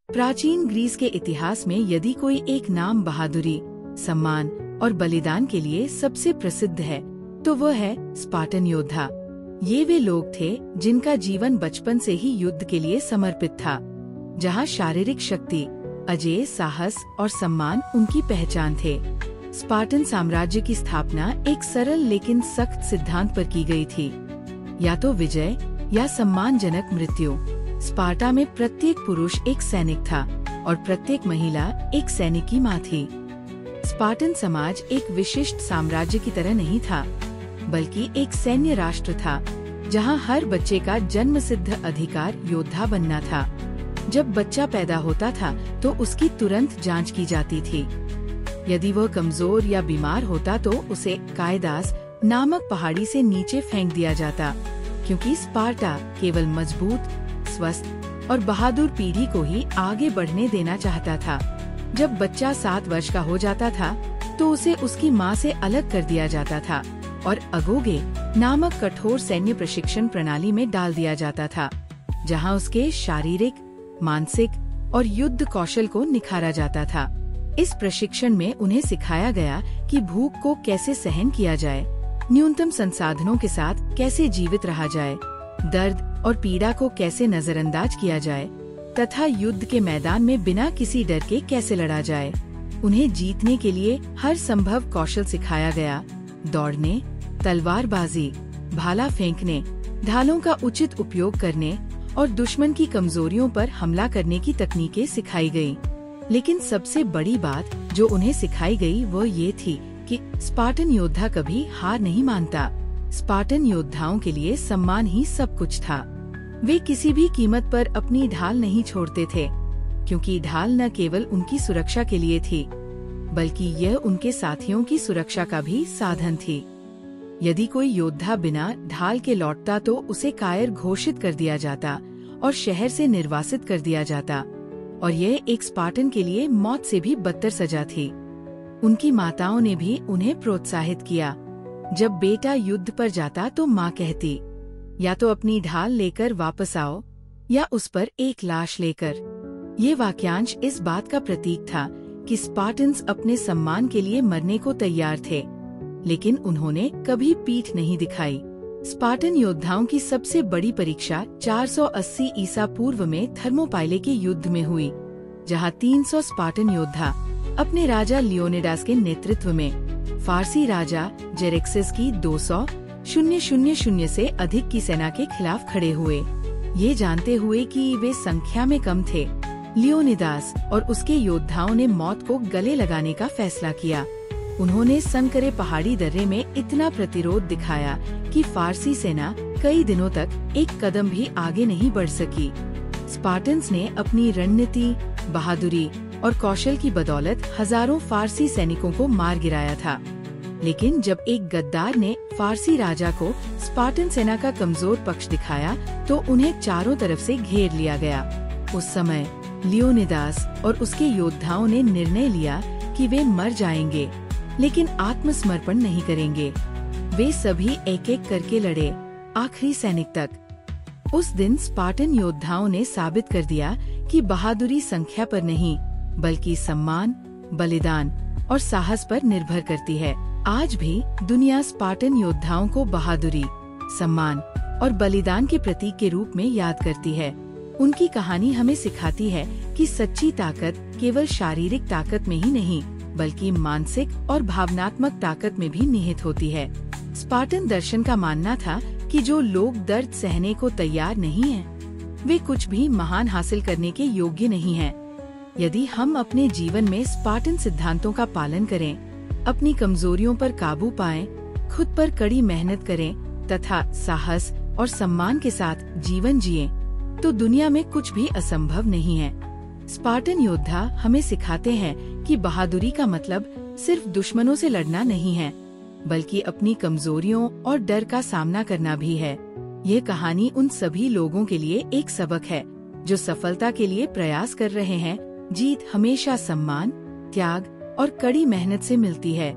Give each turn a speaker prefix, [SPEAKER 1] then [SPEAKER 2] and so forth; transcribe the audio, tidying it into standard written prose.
[SPEAKER 1] प्राचीन ग्रीस के इतिहास में यदि कोई एक नाम बहादुरी, सम्मान और बलिदान के लिए सबसे प्रसिद्ध है तो वह है स्पार्टन योद्धा। ये वे लोग थे जिनका जीवन बचपन से ही युद्ध के लिए समर्पित था, जहाँ शारीरिक शक्ति, अजेय साहस और सम्मान उनकी पहचान थे। स्पार्टन साम्राज्य की स्थापना एक सरल लेकिन सख्त सिद्धांत पर की गई थी, या तो विजय या सम्मानजनक मृत्यु। स्पार्टा में प्रत्येक पुरुष एक सैनिक था और प्रत्येक महिला एक सैनिकी माँ थी। स्पार्टन समाज एक विशिष्ट साम्राज्य की तरह नहीं था, बल्कि एक सैन्य राष्ट्र था, जहाँ हर बच्चे का जन्मसिद्ध अधिकार योद्धा बनना था। जब बच्चा पैदा होता था तो उसकी तुरंत जांच की जाती थी। यदि वह कमजोर या बीमार होता तो उसे कायदास नामक पहाड़ी से नीचे फेंक दिया जाता, क्योंकि स्पार्टा केवल मजबूत, स्वस्थ और बहादुर पीढ़ी को ही आगे बढ़ने देना चाहता था। जब बच्चा 7 वर्ष का हो जाता था तो उसे उसकी माँ से अलग कर दिया जाता था और अगोगे नामक कठोर सैन्य प्रशिक्षण प्रणाली में डाल दिया जाता था, जहाँ उसके शारीरिक, मानसिक और युद्ध कौशल को निखारा जाता था। इस प्रशिक्षण में उन्हें सिखाया गया कि भूख को कैसे सहन किया जाए, न्यूनतम संसाधनों के साथ कैसे जीवित रहा जाए, दर्द और पीड़ा को कैसे नजरअंदाज किया जाए तथा युद्ध के मैदान में बिना किसी डर के कैसे लड़ा जाए। उन्हें जीतने के लिए हर संभव कौशल सिखाया गया। दौड़ने, तलवारबाजी, भाला फेंकने, ढालों का उचित उपयोग करने और दुश्मन की कमजोरियों पर हमला करने की तकनीकें सिखाई गयी। लेकिन सबसे बड़ी बात जो उन्हें सिखाई गई वो ये थी कि स्पार्टन योद्धा कभी हार नहीं मानता। स्पार्टन योद्धाओं के लिए सम्मान ही सब कुछ था। वे किसी भी कीमत पर अपनी ढाल नहीं छोड़ते थे, क्योंकि ढाल न केवल उनकी सुरक्षा के लिए थी, बल्कि यह उनके साथियों की सुरक्षा का भी साधन थी। यदि कोई योद्धा बिना ढाल के लौटता तो उसे कायर घोषित कर दिया जाता और शहर से निर्वासित कर दिया जाता, और यह एक स्पार्टन के लिए मौत से भी बदतर सजा थी। उनकी माताओं ने भी उन्हें प्रोत्साहित किया। जब बेटा युद्ध पर जाता तो माँ कहती, या तो अपनी ढाल लेकर वापस आओ या उस पर एक लाश लेकर। ये वाक्यांश इस बात का प्रतीक था कि स्पार्टन्स अपने सम्मान के लिए मरने को तैयार थे, लेकिन उन्होंने कभी पीठ नहीं दिखाई। स्पार्टन योद्धाओं की सबसे बड़ी परीक्षा 480 ईसा पूर्व में थर्मोपाइले के युद्ध में हुई, जहाँ 300 स्पार्टन योद्धा अपने राजा लियोनिडास के नेतृत्व में फारसी राजा जेरेक्सिस की 200,000 से अधिक की सेना के खिलाफ खड़े हुए। ये जानते हुए कि वे संख्या में कम थे, लियोनिदास और उसके योद्धाओं ने मौत को गले लगाने का फैसला किया। उन्होंने संकरे पहाड़ी दर्रे में इतना प्रतिरोध दिखाया कि फारसी सेना कई दिनों तक एक कदम भी आगे नहीं बढ़ सकी। स्पार्टन्स ने अपनी रणनीति, बहादुरी और कौशल की बदौलत हजारों फारसी सैनिकों को मार गिराया था। लेकिन जब एक गद्दार ने फारसी राजा को स्पार्टन सेना का कमजोर पक्ष दिखाया तो उन्हें चारों तरफ से घेर लिया गया। उस समय लियोनिदास और उसके योद्धाओं ने निर्णय लिया कि वे मर जाएंगे, लेकिन आत्मसमर्पण नहीं करेंगे। वे सभी एक एक करके लड़े, आखिरी सैनिक तक। उस दिन स्पार्टन योद्धाओं ने साबित कर दिया कि बहादुरी संख्या पर नहीं, बल्कि सम्मान, बलिदान और साहस पर निर्भर करती है। आज भी दुनिया स्पार्टन योद्धाओं को बहादुरी, सम्मान और बलिदान के प्रतीक के रूप में याद करती है। उनकी कहानी हमें सिखाती है कि सच्ची ताकत केवल शारीरिक ताकत में ही नहीं, बल्कि मानसिक और भावनात्मक ताकत में भी निहित होती है। स्पार्टन दर्शन का मानना था कि जो लोग दर्द सहने को तैयार नहीं हैं, वे कुछ भी महान हासिल करने के योग्य नहीं हैं। यदि हम अपने जीवन में स्पार्टन सिद्धांतों का पालन करें, अपनी कमजोरियों पर काबू पाएं, खुद पर कड़ी मेहनत करें तथा साहस और सम्मान के साथ जीवन जिएं, तो दुनिया में कुछ भी असंभव नहीं है। स्पार्टन योद्धा हमें सिखाते हैं कि बहादुरी का मतलब सिर्फ दुश्मनों से लड़ना नहीं है, बल्कि अपनी कमजोरियों और डर का सामना करना भी है। ये कहानी उन सभी लोगों के लिए एक सबक है जो सफलता के लिए प्रयास कर रहे हैं। जीत हमेशा सम्मान, त्याग और कड़ी मेहनत से मिलती है।